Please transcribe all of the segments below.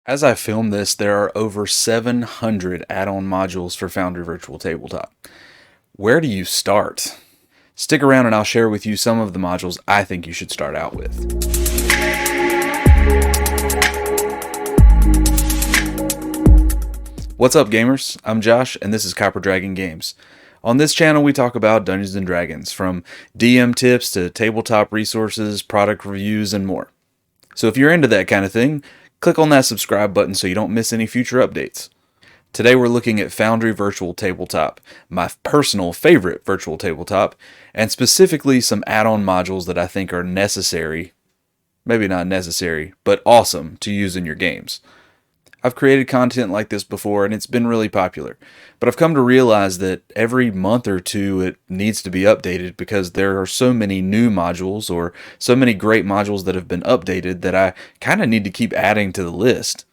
As I film this, there are over 700 add-on modules for Foundry Virtual Tabletop. Where do you start? Stick around and I'll share with you some of the modules I think you should start out with. What's up, gamers? I'm Josh, and this is Copper Dragon Games. On this channel, we talk about Dungeons & Dragons, from DM tips to tabletop resources, product reviews, and more. So if you're into that kind of thing, click on that subscribe button so you don't miss any future updates. Today we're looking at Foundry Virtual Tabletop, my personal favorite virtual tabletop, and specifically some add-on modules that I think are necessary, maybe not necessary, but awesome to use in your games. I've created content like this before and it's been really popular, but I've come to realize that every month or two it needs to be updated because there are so many new modules or so many great modules that have been updated that I kind of need to keep adding to the list.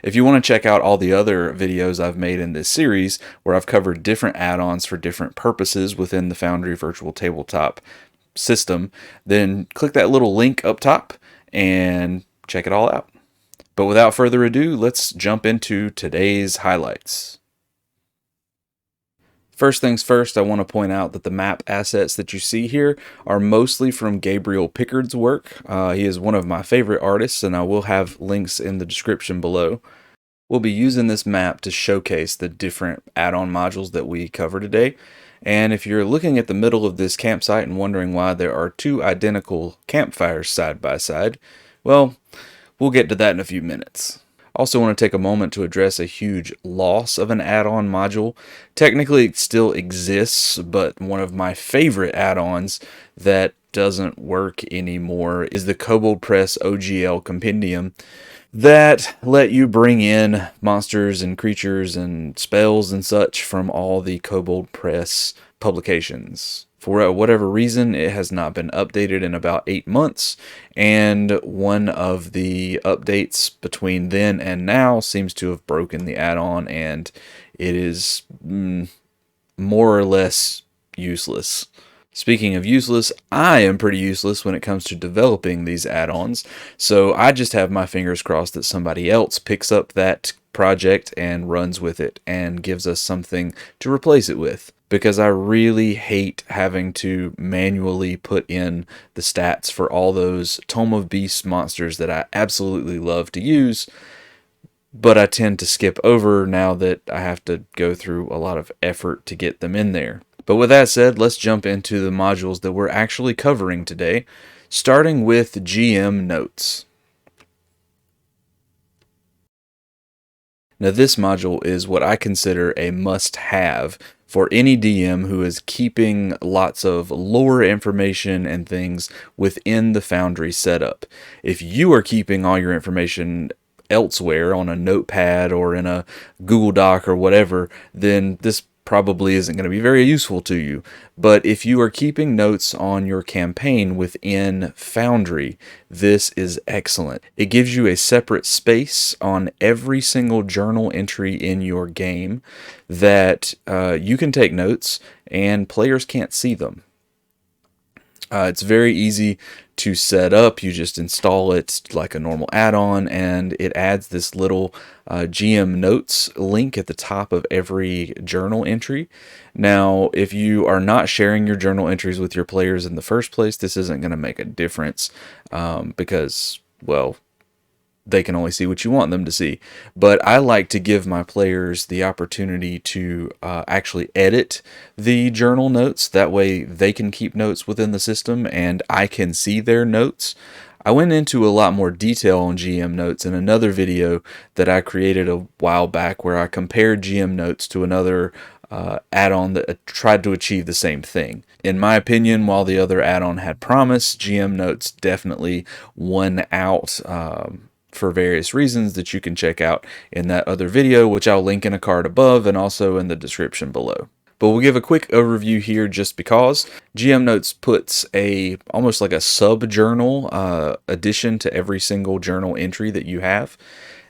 If you want to check out all the other videos I've made in this series where I've covered different add-ons for different purposes within the Foundry Virtual Tabletop system, then click that little link up top and check it all out. But without further ado, let's jump into today's highlights. First things first, I want to point out that the map assets that you see here are mostly from Gabriel Pickard's work. He is one of my favorite artists, and I will have links in the description below. We'll be using this map to showcase the different add-on modules that we cover today. And if you're looking at the middle of this campsite and wondering why there are two identical campfires side by side, well, we'll get to that in a few minutes. Also want to take a moment to address a huge loss of an add-on module. Technically it still exists, but one of my favorite add-ons that doesn't work anymore is the Kobold Press OGL Compendium that let you bring in monsters and creatures and spells and such from all the Kobold Press publications. For whatever reason, it has not been updated in about 8 months, and one of the updates between then and now seems to have broken the add-on, and it is more or less useless. Speaking of useless, I am pretty useless when it comes to developing these add-ons, so I just have my fingers crossed that somebody else picks up that project and runs with it and gives us something to replace it with. Because I really hate having to manually put in the stats for all those Tome of Beasts monsters that I absolutely love to use, but I tend to skip over now that I have to go through a lot of effort to get them in there. But with that said, let's jump into the modules that we're actually covering today, starting with GM Notes. Now this module is what I consider a must-have for any DM who is keeping lots of lore information and things within the Foundry setup. If you are keeping all your information elsewhere on a notepad or in a Google Doc or whatever, then this probably isn't going to be very useful to you. But if you are keeping notes on your campaign within Foundry, this is excellent. It gives you a separate space on every single journal entry in your game that you can take notes and players can't see them. It's very easy to set up. You just install it like a normal add-on, and it adds this little GM Notes link at the top of every journal entry. Now, if you are not sharing your journal entries with your players in the first place, this isn't going to make a difference because, well, they can only see what you want them to see. But I like to give my players the opportunity to actually edit the journal notes. That way they can keep notes within the system and I can see their notes. I went into a lot more detail on GM Notes in another video that I created a while back where I compared GM Notes to another add-on that tried to achieve the same thing. In my opinion, while the other add-on had promise, GM Notes definitely won out for various reasons that you can check out in that other video, which I'll link in a card above and also in the description below. But we'll give a quick overview here just because. GM Notes puts almost like a sub-journal addition to every single journal entry that you have.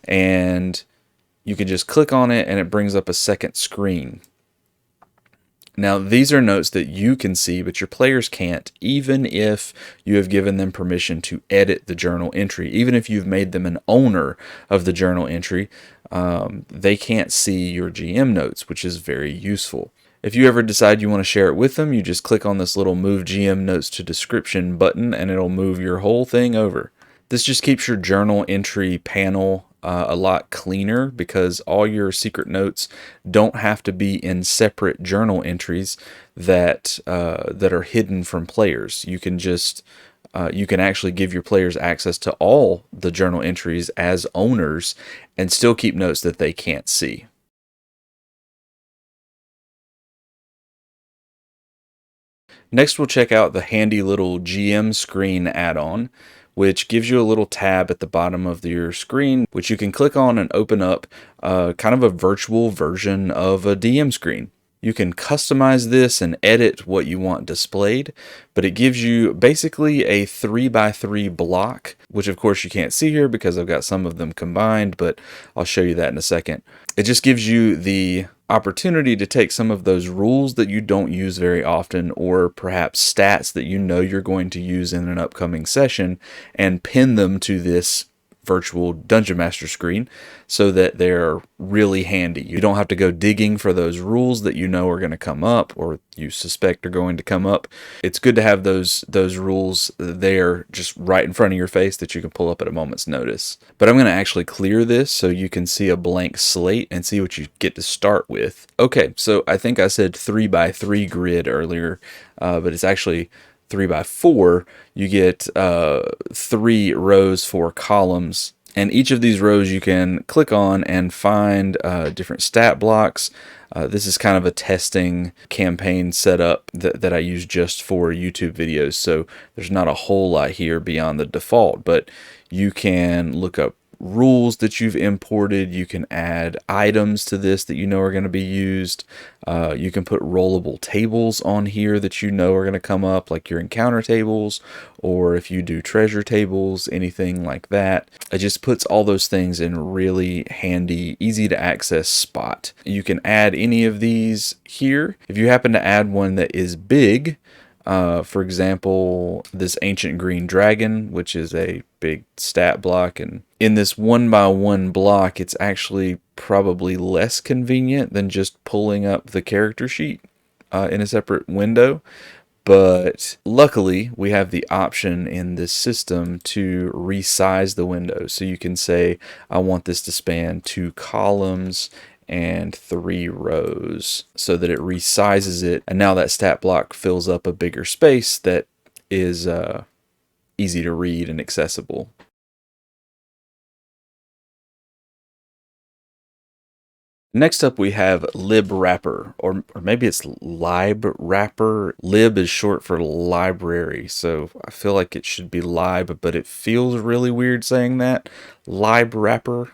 And you can just click on it and it brings up a second screen. Now, these are notes that you can see, but your players can't, even if you have given them permission to edit the journal entry. Even if you've made them an owner of the journal entry, they can't see your GM notes, which is very useful. If you ever decide you want to share it with them, you just click on this little Move GM Notes to Description button, and it'll move your whole thing over. This just keeps your journal entry panel a lot cleaner, because all your secret notes don't have to be in separate journal entries that are hidden from players. You can just you can actually give your players access to all the journal entries as owners and still keep notes that they can't see. Next, we'll check out the handy little GM screen add-on, which gives you a little tab at the bottom of your screen, which you can click on and open up kind of a virtual version of a DM screen. You can customize this and edit what you want displayed, but it gives you basically a 3x3 block, which of course you can't see here because I've got some of them combined, but I'll show you that in a second. It just gives you the opportunity to take some of those rules that you don't use very often, or perhaps stats that you know you're going to use in an upcoming session, and pin them to this virtual Dungeon Master screen so that they're really handy. You don't have to go digging for those rules that you know are going to come up or you suspect are going to come up. It's good to have those rules there just right in front of your face that you can pull up at a moment's notice. But I'm going to actually clear this so you can see a blank slate and see what you get to start with. Okay, so I think I said 3x3 grid earlier, but it's actually 3x4. You get 3 rows, 4 columns, and each of these rows you can click on and find different stat blocks. This is kind of a testing campaign setup that I use just for YouTube videos, so there's not a whole lot here beyond the default, but you can look up rules that you've imported. You can add items to this that you know are going to be used. You can put rollable tables on here that you know are going to come up, like your encounter tables, or if you do treasure tables, anything like that. It just puts all those things in a really handy, easy to access spot. You can add any of these here. If you happen to add one that is big, for example, this ancient green dragon, which is a big stat block, and in this 1x1 block, it's actually probably less convenient than just pulling up the character sheet in a separate window. But luckily, we have the option in this system to resize the window. So you can say, I want this to span 2 columns and 3 rows, so that it resizes it, and now that stat block fills up a bigger space that is easy to read and accessible. Next up we have Libwrapper, or maybe it's Libwrapper. Lib is short for library, so I feel like it should be lib, but it feels really weird saying that. Libwrapper.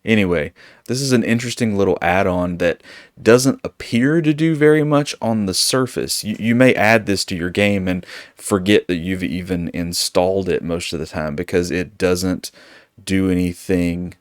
Anyway, this is an interesting little add-on that doesn't appear to do very much on the surface. You may add this to your game and forget that you've even installed it most of the time, because it doesn't do anything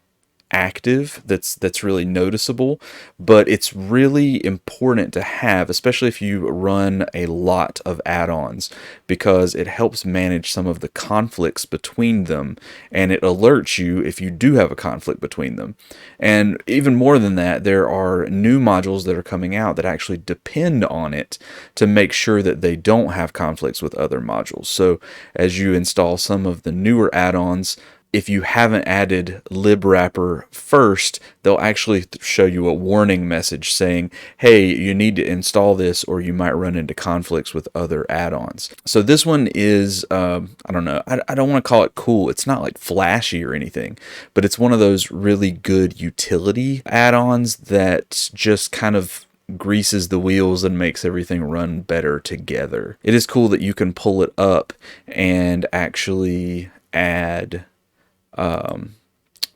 active that's really noticeable, but it's really important to have, especially if you run a lot of add-ons, because it helps manage some of the conflicts between them, and it alerts you if you do have a conflict between them. And even more than that, there are new modules that are coming out that actually depend on it to make sure that they don't have conflicts with other modules. So as you install some of the newer add-ons, if you haven't added Libwrapper first, they'll actually show you a warning message saying, hey, you need to install this or you might run into conflicts with other add-ons. So this one is, I don't know, I don't want to call it cool. It's not like flashy or anything, but it's one of those really good utility add-ons that just kind of greases the wheels and makes everything run better together. It is cool that you can pull it up and actually add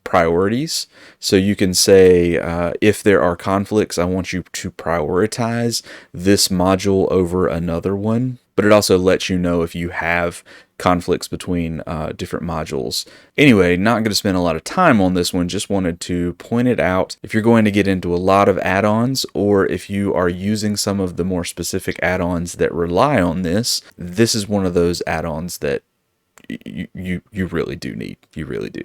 priorities. So you can say, if there are conflicts, I want you to prioritize this module over another one. But it also lets you know if you have conflicts between different modules. Anyway, not going to spend a lot of time on this one, just wanted to point it out. If you're going to get into a lot of add-ons, or if you are using some of the more specific add-ons that rely on this, this is one of those add-ons that you really do need. You really do.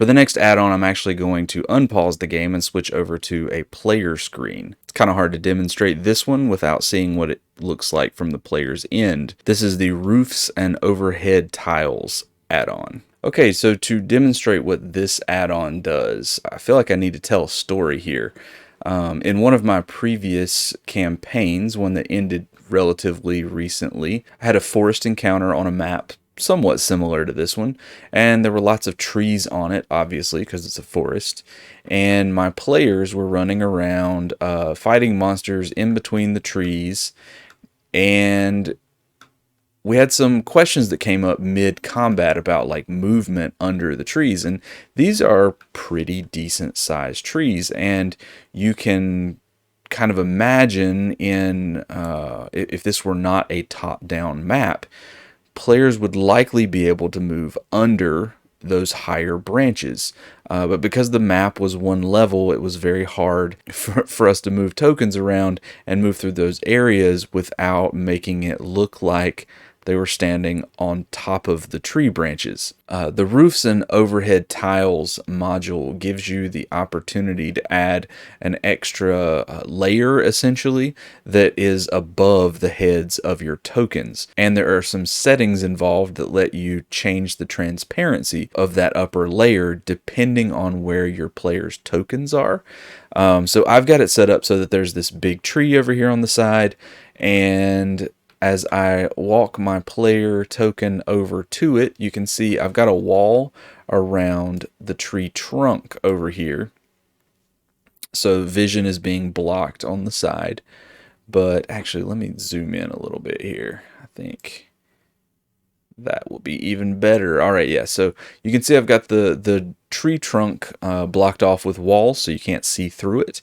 For the next add-on, I'm actually going to unpause the game and switch over to a player screen. It's kind of hard to demonstrate this one without seeing what it looks like from the player's end. This is the Roofs and Overhead Tiles add-on. Okay, so to demonstrate what this add-on does, I feel like I need to tell a story here. In one of my previous campaigns, one that ended relatively recently, I had a forest encounter on a map somewhat similar to this one, and there were lots of trees on it, obviously, because it's a forest, and my players were running around fighting monsters in between the trees, and we had some questions that came up mid-combat about like movement under the trees, and these are pretty decent sized trees, and you can kind of imagine in if this were not a top-down map, players would likely be able to move under those higher branches. But because the map was one level, it was very hard for us to move tokens around and move through those areas without making it look like they were standing on top of the tree branches. The Roofs and Overhead Tiles module gives you the opportunity to add an extra layer, essentially, that is above the heads of your tokens. And there are some settings involved that let you change the transparency of that upper layer depending on where your player's tokens are. So I've got it set up so that there's this big tree over here on the side, and as I walk my player token over to it, you can see I've got a wall around the tree trunk over here. So vision is being blocked on the side. But actually, let me zoom in a little bit here. I think that will be even better. All right, yeah, so you can see I've got the tree trunk blocked off with walls, so you can't see through it.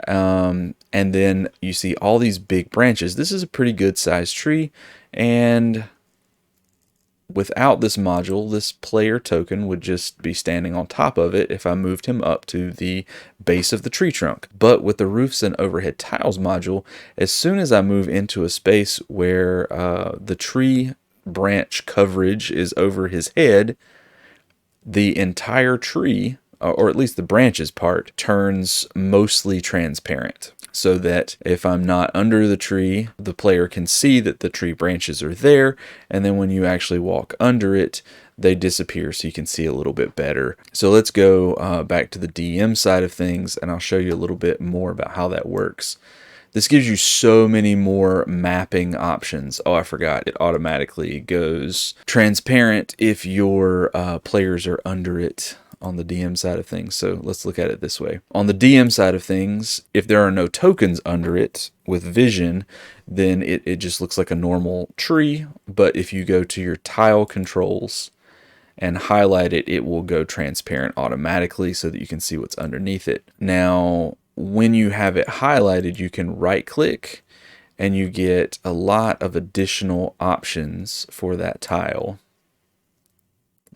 And then you see all these big branches. This is a pretty good sized tree, and without this module, this player token would just be standing on top of it if I moved him up to the base of the tree trunk. But with the Roofs and Overhead Tiles module, as soon as I move into a space where the tree branch coverage is over his head, the entire tree, or at least the branches part, turns mostly transparent, so that if I'm not under the tree, the player can see that the tree branches are there, and then when you actually walk under it, they disappear so you can see a little bit better. So let's go back to the DM side of things, and I'll show you a little bit more about how that works. This gives you so many more mapping options. Oh, I forgot. It automatically goes transparent if your players are under it on the DM side of things. So let's look at it this way. On the DM side of things, if there are no tokens under it with vision, then it just looks like a normal tree. But if you go to your tile controls and highlight it, it will go transparent automatically so that you can see what's underneath it. Now, when you have it highlighted, you can right click and you get a lot of additional options for that tile.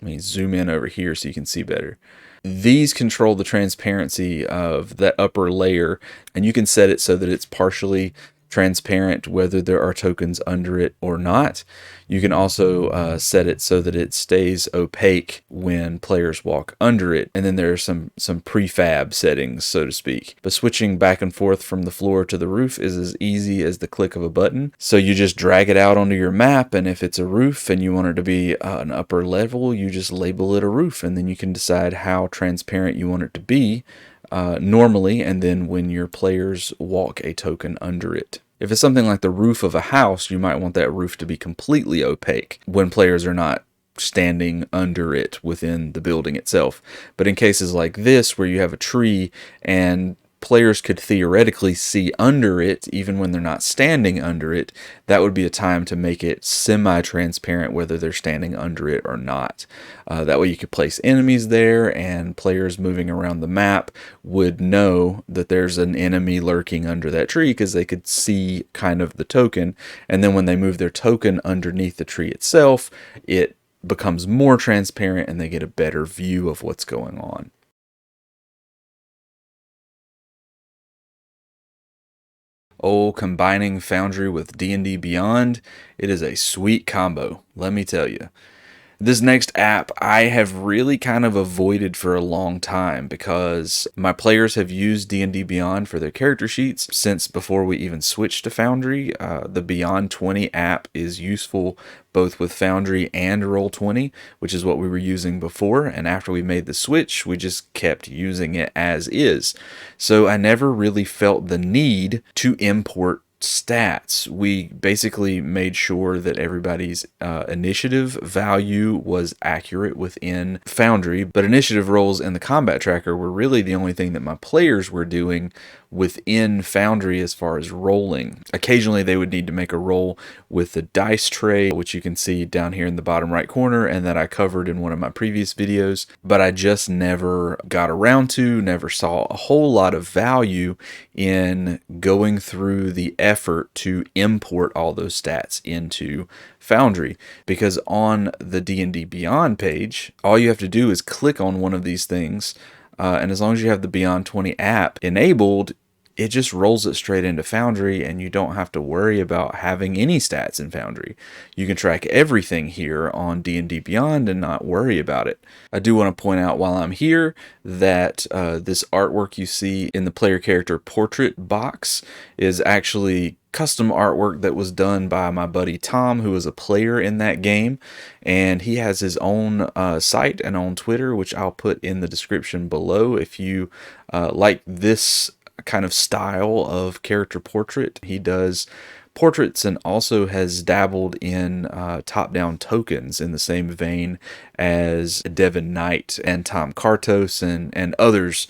Let me zoom in over here so you can see better. These control the transparency of that upper layer, and you can set it so that it's partially transparent whether there are tokens under it or not. You can also set it so that it stays opaque when players walk under it, and then there are some prefab settings, so to speak. But switching back and forth from the floor to the roof is as easy as the click of a button. So you just drag it out onto your map, and if it's a roof and you want it to be an upper level, you just label it a roof, and then you can decide how transparent you want it to be normally, and then when your players walk a token under it. If it's something like the roof of a house, you might want that roof to be completely opaque when players are not standing under it within the building itself. But in cases like this, where you have a tree and players could theoretically see under it, even when they're not standing under it, that would be a time to make it semi-transparent whether they're standing under it or not. That way you could place enemies there, and players moving around the map would know that there's an enemy lurking under that tree because they could see kind of the token. And then when they move their token underneath the tree itself, it becomes more transparent and they get a better view of what's going on. Oh, combining Foundry with D&D Beyond, it is a sweet combo, let me tell you. This next app I have really kind of avoided for a long time because my players have used D&D Beyond for their character sheets since before we even switched to Foundry. The Beyond 20 app is useful both with Foundry and Roll20, which is what we were using before, and after we made the switch, we just kept using it as is. So I never really felt the need to import stats. We basically made sure that everybody's initiative value was accurate within Foundry, but initiative rolls and the combat tracker were really the only thing that my players were doing within Foundry as far as rolling. Occasionally they would need to make a roll with the dice tray, which you can see down here in the bottom right corner and that I covered in one of my previous videos, but I just never got around to, never saw a whole lot of value in going through the effort to import all those stats into Foundry, because on the D&D Beyond page, all you have to do is click on one of these things, and as long as you have the Beyond 20 app enabled, it just rolls it straight into Foundry, and you don't have to worry about having any stats in Foundry. You can track everything here on D&D Beyond and not worry about it. I do want to point out while I'm here that this artwork you see in the player character portrait box is actually custom artwork that was done by my buddy Tom, who is a player in that game, and he has his own site and on Twitter, which I'll put in the description below if you like this kind of style of character portrait. He does portraits and also has dabbled in top-down tokens in the same vein as Devin Knight and Tom Kartos and others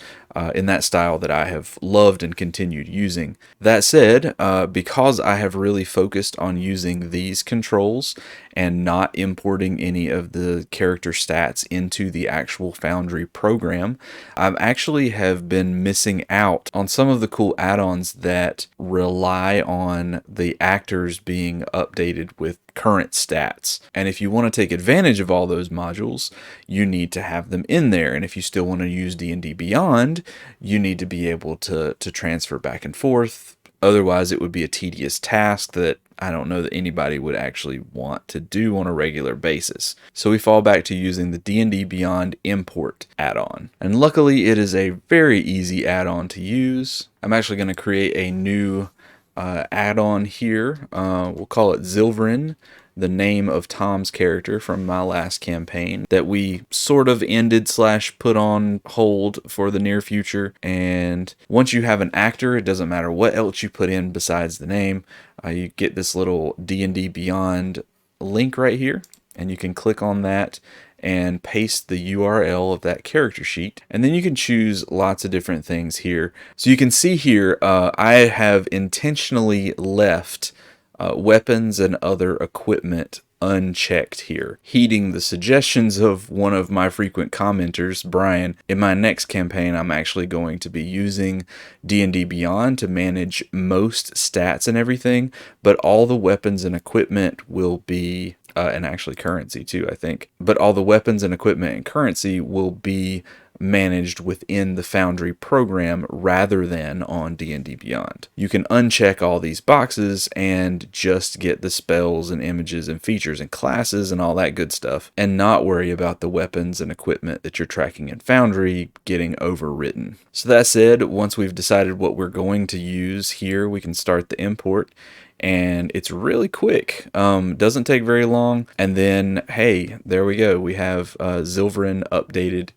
in that style that I have loved and continued using. That said, because I have really focused on using these controls and not importing any of the character stats into the actual Foundry program, I actually have been missing out on some of the cool add-ons that rely on the actors being updated with current stats. And if you want to take advantage of all those modules, you need to have them in there. And if you still want to use D&D Beyond, you need to be able to transfer back and forth. Otherwise, it would be a tedious task that I don't know that anybody would actually want to do on a regular basis. So we fall back to using the D&D Beyond Import add-on. And luckily, it is a very easy add-on to use. I'm actually going to create a new add-on here. We'll call it Zilverin, the name of Tom's character from my last campaign that we sort of ended / put on hold for the near future. And once you have an actor, it doesn't matter what else you put in besides the name. You get this little D&D Beyond link right here, and you can click on that and paste the URL of that character sheet, and then you can choose lots of different things here. So you can see here I have intentionally left weapons and other equipment unchecked here, heeding the suggestions of one of my frequent commenters, Brian. In my next campaign, I'm actually going to be using D&D Beyond to manage most stats and everything, but all the weapons and equipment will be and actually currency too, I think. But all the weapons and equipment and currency will be managed within the Foundry program rather than on D&D Beyond. You can uncheck all these boxes and just get the spells and images and features and classes and all that good stuff, and not worry about the weapons and equipment that you're tracking in Foundry getting overwritten. So that said, once we've decided what we're going to use here, we can start the import. And it's really quick, doesn't take very long, and then hey, there we go, we have Zilverin updated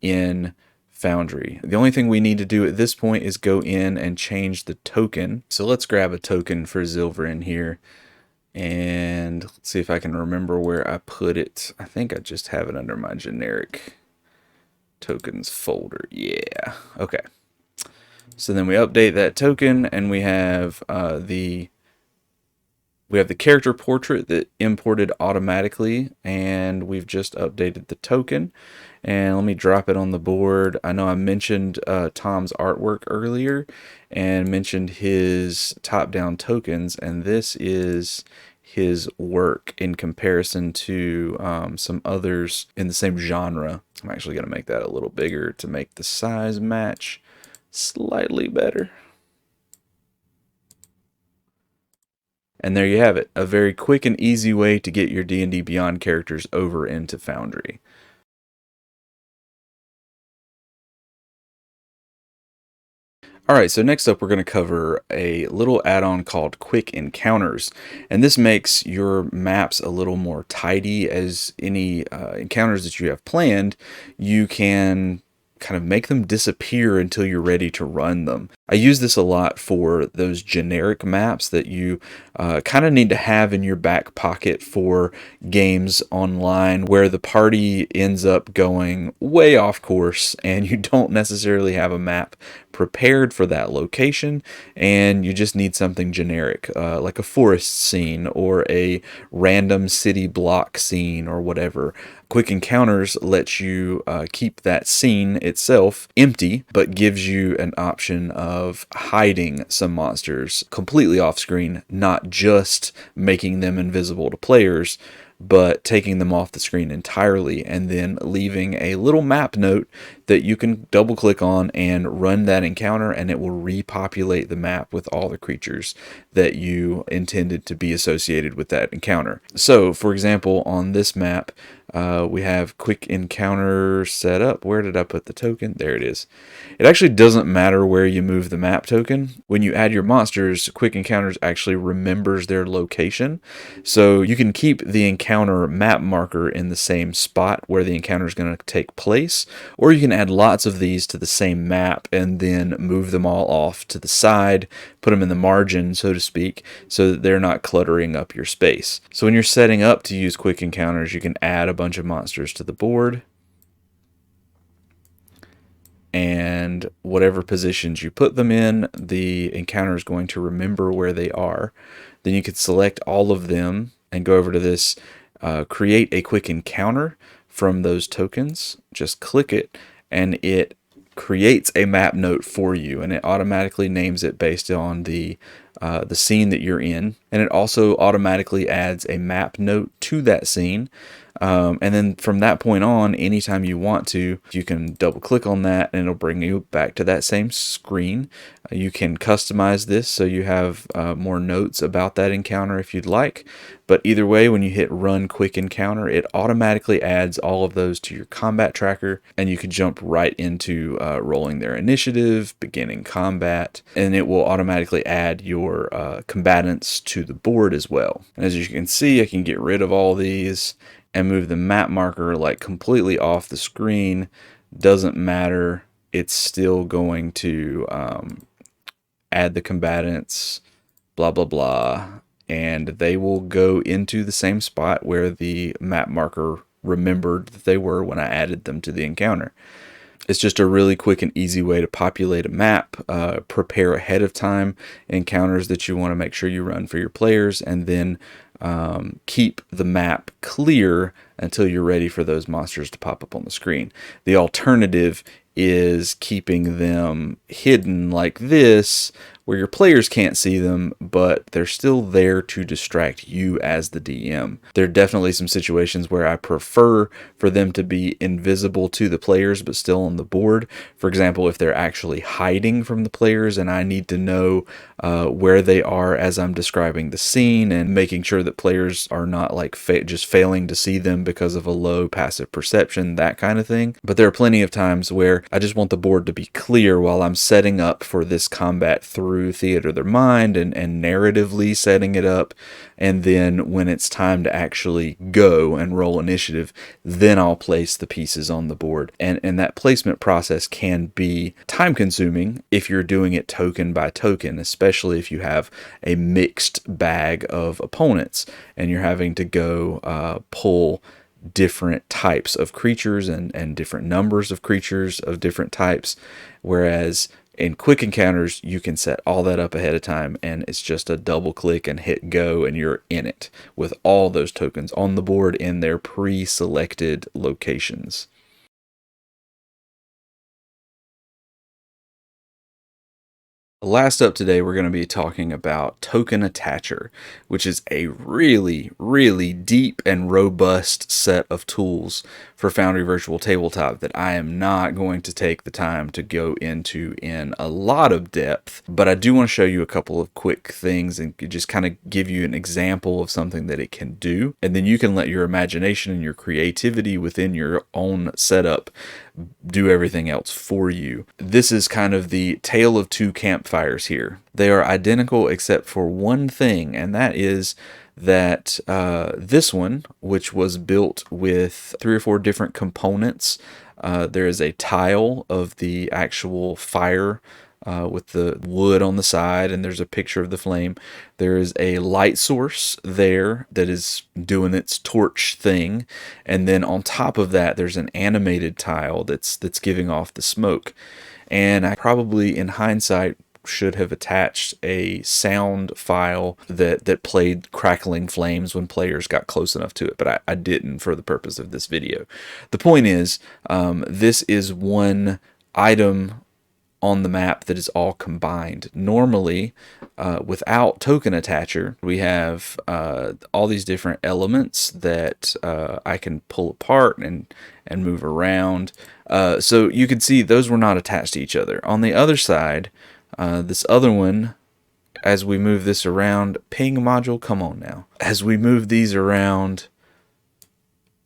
in Foundry. The only thing we need to do at this point is go in and change the token. So let's grab a token for Zilverin here, and let's see if I can remember where I put it. I think I just have it under my generic tokens folder. Yeah, okay. So then we update that token, and we have the character portrait that imported automatically, and we've just updated the token. And let me drop it on the board. I know I mentioned Tom's artwork earlier and mentioned his top-down tokens, and this is his work in comparison to some others in the same genre. I'm actually going to make that a little bigger to make the size match slightly better. And there you have it, a very quick and easy way to get your D&D Beyond characters over into Foundry. Alright, so next up we're going to cover a little add-on called Quick Encounters. And this makes your maps a little more tidy. As any encounters that you have planned, you can kind of make them disappear until you're ready to run them. I use this a lot for those generic maps that you kind of need to have in your back pocket for games online where the party ends up going way off course and you don't necessarily have a map prepared for that location, and you just need something generic like a forest scene or a random city block scene or whatever. Quick Encounters lets you keep that scene itself empty, but gives you an option of hiding some monsters completely off screen, not just making them invisible to players, but taking them off the screen entirely and then leaving a little map note that you can double click on and run that encounter, and it will repopulate the map with all the creatures that you intended to be associated with that encounter. So for example, on this map, we have Quick Encounter set up. Where did I put the token? There it is. It actually doesn't matter where you move the map token. When you add your monsters, Quick Encounters actually remembers their location. So you can keep the encounter map marker in the same spot where the encounter is going to take place, or you can add lots of these to the same map and then move them all off to the side, put them in the margin, so to speak, so that they're not cluttering up your space. So when you're setting up to use Quick Encounters, you can add a bunch of monsters to the board, and whatever positions you put them in, the encounter is going to remember where they are. Then you could select all of them and go over to this create a quick encounter from those tokens. Just click it and it creates a map note for you, and it automatically names it based on the scene that you're in, and it also automatically adds a map note to that scene. And then from that point on, anytime you want to, you can double click on that and it'll bring you back to that same screen. You can customize this so you have more notes about that encounter if you'd like. But either way, when you hit Run Quick Encounter, it automatically adds all of those to your combat tracker, and you can jump right into rolling their initiative, beginning combat, and it will automatically add your combatants to the board as well. And as you can see, I can get rid of all these and move the map marker like completely off the screen. Doesn't matter, it's still going to add the combatants, blah blah blah, and they will go into the same spot where the map marker remembered that they were when I added them to the encounter. It's just a really quick and easy way to populate a map, prepare ahead of time encounters that you want to make sure you run for your players, and then keep the map clear until you're ready for those monsters to pop up on the screen. The alternative is keeping them hidden like this, where your players can't see them, but they're still there to distract you as the DM. There are definitely some situations where I prefer for them to be invisible to the players, but still on the board. For example, if they're actually hiding from the players and I need to know where they are as I'm describing the scene, and making sure that players are not like just failing to see them because of a low passive perception, that kind of thing. But there are plenty of times where I just want the board to be clear while I'm setting up for this combat through Theater of their Mind and narratively setting it up, and then when it's time to actually go and roll initiative, then I'll place the pieces on the board. And that placement process can be time consuming if you're doing it token by token, especially if you have a mixed bag of opponents and you're having to go pull different types of creatures and different numbers of creatures of different types. Whereas In quick encounters, you can set all that up ahead of time, and it's just a double click and hit go, and you're in it with all those tokens on the board in their pre-selected locations. Last up today, we're going to be talking about Token Attacher, which is a really, really deep and robust set of tools for Foundry Virtual Tabletop that I am not going to take the time to go into in a lot of depth, but I do want to show you a couple of quick things and just kind of give you an example of something that it can do, and then you can let your imagination and your creativity within your own setup do everything else for you. This is kind of the tale of two campfires here. They are identical except for one thing, and that is that this one, which was built with 3 or 4 different components, there is a tile of the actual fire with the wood on the side, and there's a picture of the flame. There is a light source there that is doing its torch thing, and then on top of that there's an animated tile that's giving off the smoke. And I probably, in hindsight, should have attached a sound file that played crackling flames when players got close enough to it, but I didn't for the purpose of this video. The point is, this is one item on the map that is all combined. Normally, without Token Attacher, we have all these different elements that I can pull apart and move around. So you can see those were not attached to each other. On the other side, this other one, as we move this around, ping module, come on now. As we move these around,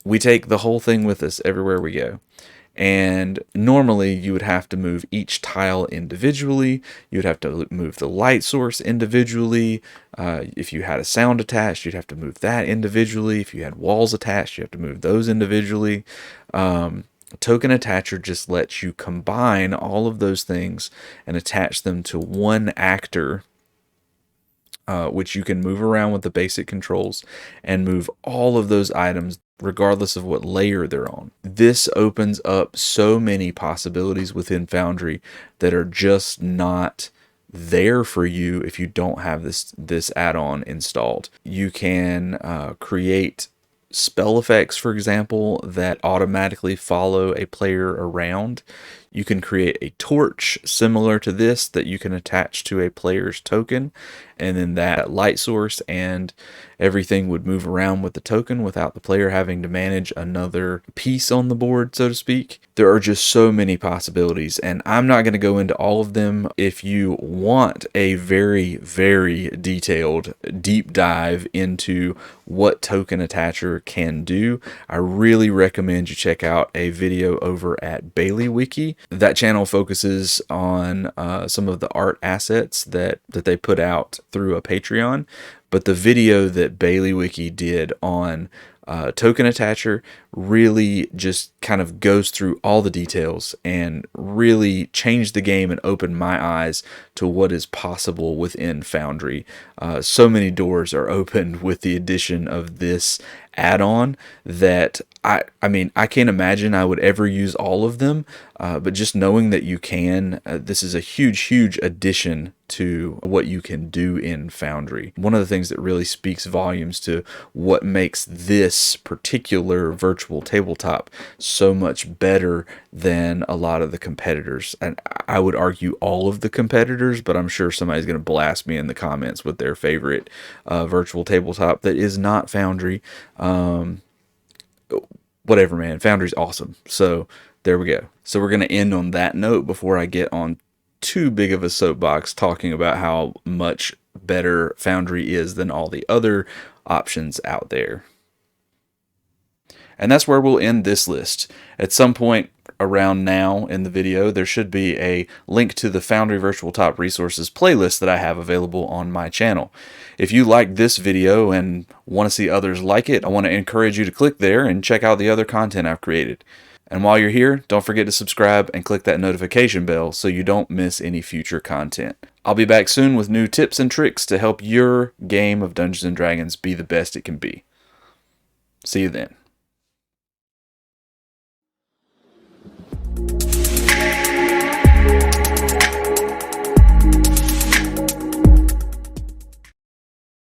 we take the whole thing with us everywhere we go. And normally you would have to move each tile individually. You would have to move the light source individually. If you had a sound attached, you'd have to move that individually. If you had walls attached, you have to move those individually. Token Attacher just lets you combine all of those things and attach them to one actor, which you can move around with the basic controls and move all of those items regardless of what layer they're on. This opens up so many possibilities within Foundry that are just not there for you if you don't have this add-on installed. You can create spell effects, for example, that automatically follow a player around. You can create a torch similar to this that you can attach to a player's token, and then that light source and everything would move around with the token without the player having to manage another piece on the board, so to speak. There are just so many possibilities, and I'm not going to go into all of them. If you want a very, very detailed deep dive into what Token Attacher can do, I really recommend you check out a video over at Bailey Wiki. That channel focuses on some of the art assets that they put out through a Patreon, but the video that Bailey Wiki did on Token Attacher really just kind of goes through all the details and really changed the game and opened my eyes to what is possible within Foundry. So many doors are opened with the addition of this add-on that I mean, I can't imagine I would ever use all of them, but just knowing that you can, this is a huge addition to what you can do in Foundry. One of the things that really speaks volumes to what makes this particular virtual tabletop so much better than a lot of the competitors. And I would argue all of the competitors, but I'm sure somebody's going to blast me in the comments with their favorite virtual tabletop that is not Foundry. Whatever, man. Foundry's awesome. So there we go. So we're going to end on that note before I get on too big of a soapbox talking about how much better Foundry is than all the other options out there. And that's where we'll end this list. At some point around now in the video, there should be a link to the Foundry Virtual Top Resources playlist that I have available on my channel. If you like this video and want to see others like it, I want to encourage you to click there and check out the other content I've created. And while you're here, don't forget to subscribe and click that notification bell so you don't miss any future content. I'll be back soon with new tips and tricks to help your game of Dungeons & Dragons be the best it can be. See you then.